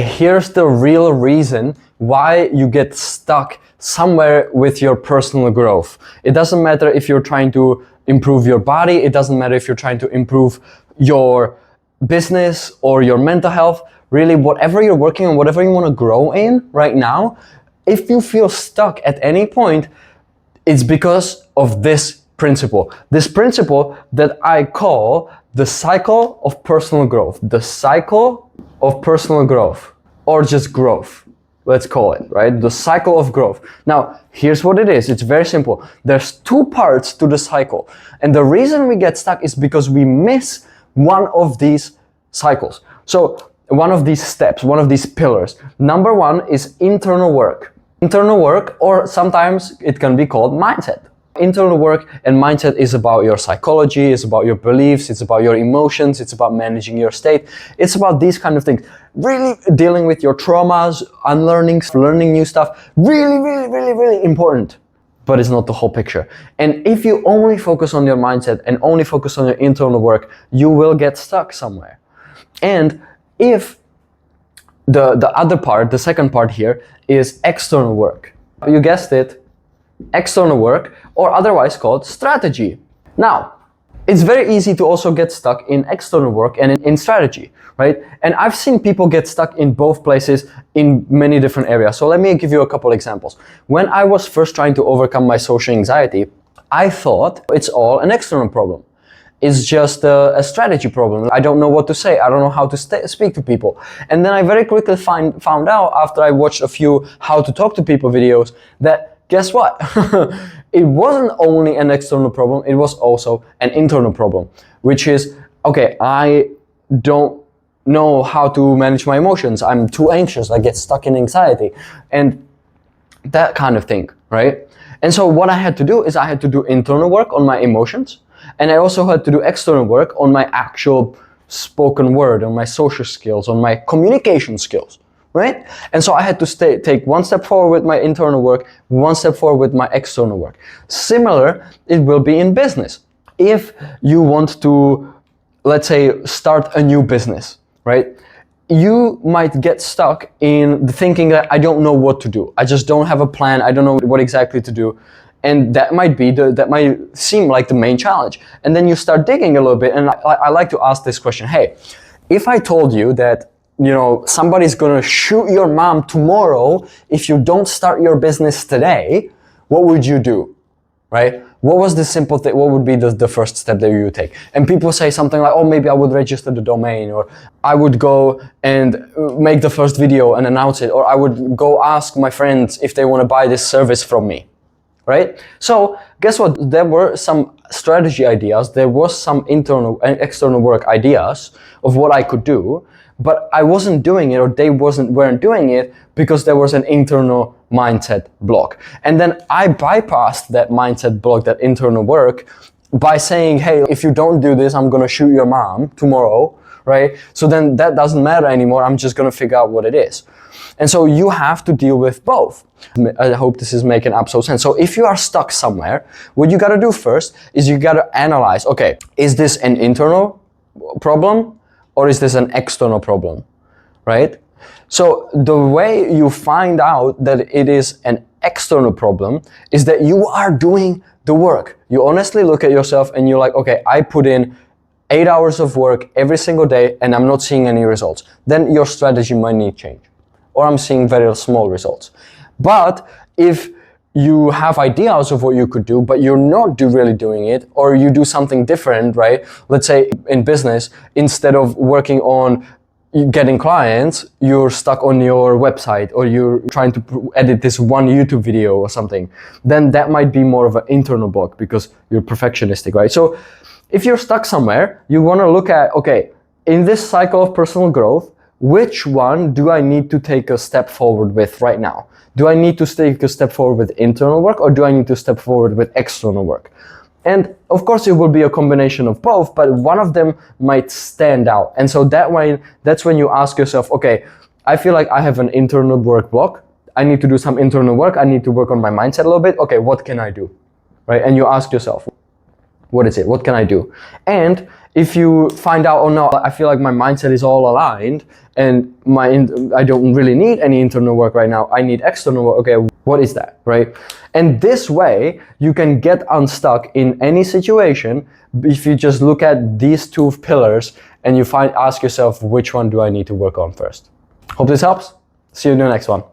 Here's the real reason why you get stuck somewhere with your personal growth. It doesn't matter if you're trying to improve your body, it doesn't matter if you're trying to improve your business or your mental health. Really, whatever you're working on, whatever you want to grow in right now, if you feel stuck at any point, it's because of this principle. This principle that I call the cycle of personal growth. The cycle of personal growth, or just growth, let's call it, right? The cycle of growth. Now, here's what it is. It's very simple. There's two parts to the cycle. And the reason we get stuck is because we miss one of these cycles. So one of these steps, one of these pillars. Number one is internal work. Internal work, or sometimes it can be called mindset. Internal work and mindset is about your psychology, it's about your beliefs, it's about your emotions, it's about managing your state. It's about these kind of things. Really dealing with your traumas, unlearning, learning new stuff. Really important. But it's not the whole picture. And if you only focus on your mindset and only focus on your internal work, you will get stuck somewhere. And if the other part, the second part here, is external work. You guessed it, external work, or otherwise called strategy. Now, it's very easy to also get stuck in external work and in strategy, right? And I've seen people get stuck in both places in many different areas. So let me give you a couple examples. When I was first trying to overcome my social anxiety, I thought it's all an external problem. It's just a strategy problem. I don't know what to say. I don't know how to speak to people. And then I very quickly found out after I watched a few how to talk to people videos that guess what? It wasn't only an external problem, it was also an internal problem, which is, okay, I don't know how to manage my emotions. I'm too anxious. I get stuck in anxiety and that kind of thing, right? And so what I had to do is I had to do internal work on my emotions. And I also had to do external work on my actual spoken word, on my social skills, on my communication skills, right? And so I had to take one step forward with my internal work, one step forward with my external work. Similar, it will be in business. If you want to, let's say, start a new business, right? You might get stuck in the thinking that I don't know what to do. I just don't have a plan. I don't know what exactly to do. And that might seem like the main challenge. And then you start digging a little bit. And I like to ask this question. Hey, if I told you that, somebody's gonna shoot your mom tomorrow if you don't start your business today, what would you do, right? What was the simple thing? What would be the first step that you would take? And people say something like, oh, maybe I would register the domain, or I would go and make the first video and announce it, or I would go ask my friends if they want to buy this service from me. Right? So guess what? There were some strategy ideas, there was some internal and external work ideas of what I could do, but I wasn't doing it, or they weren't doing it because there was an internal mindset block. And then I bypassed that mindset block, that internal work, by saying, hey, if you don't do this, I'm gonna shoot your mom tomorrow, right? So then that doesn't matter anymore, I'm just gonna figure out what it is. And so you have to deal with both. I hope this is making absolute sense. So if you are stuck somewhere, what you gotta do first is you gotta analyze, okay, is this an internal problem or is this an external problem, right? So the way you find out that it is an external problem is that you are doing the work. You honestly look at yourself and you're like, okay, I put in 8 hours of work every single day and I'm not seeing any results. Then your strategy might need change. Or I'm seeing very small results. But if you have ideas of what you could do, but you're not really doing it, or you do something different, right? Let's say in business, instead of working on getting clients, you're stuck on your website, or you're trying to edit this one YouTube video or something, then that might be more of an internal block because you're perfectionistic, right? So if you're stuck somewhere, you want to look at, okay, in this cycle of personal growth, which one do I need to take a step forward with right now? Do I need to take a step forward with internal work, or do I need to step forward with external work? And of course it will be a combination of both, but one of them might stand out. And so that's when you ask yourself, okay, I feel like I have an internal work block. I need to do some internal work. I need to work on my mindset a little bit. Okay, what can I do? Right? And you ask yourself. What is it? What can I do? And if you find out, oh no, I feel like my mindset is all aligned and I don't really need any internal work right now, I need external work. Okay, what is that, right? And this way, you can get unstuck in any situation if you just look at these two pillars and you ask yourself, which one do I need to work on first? Hope this helps. See you in the next one.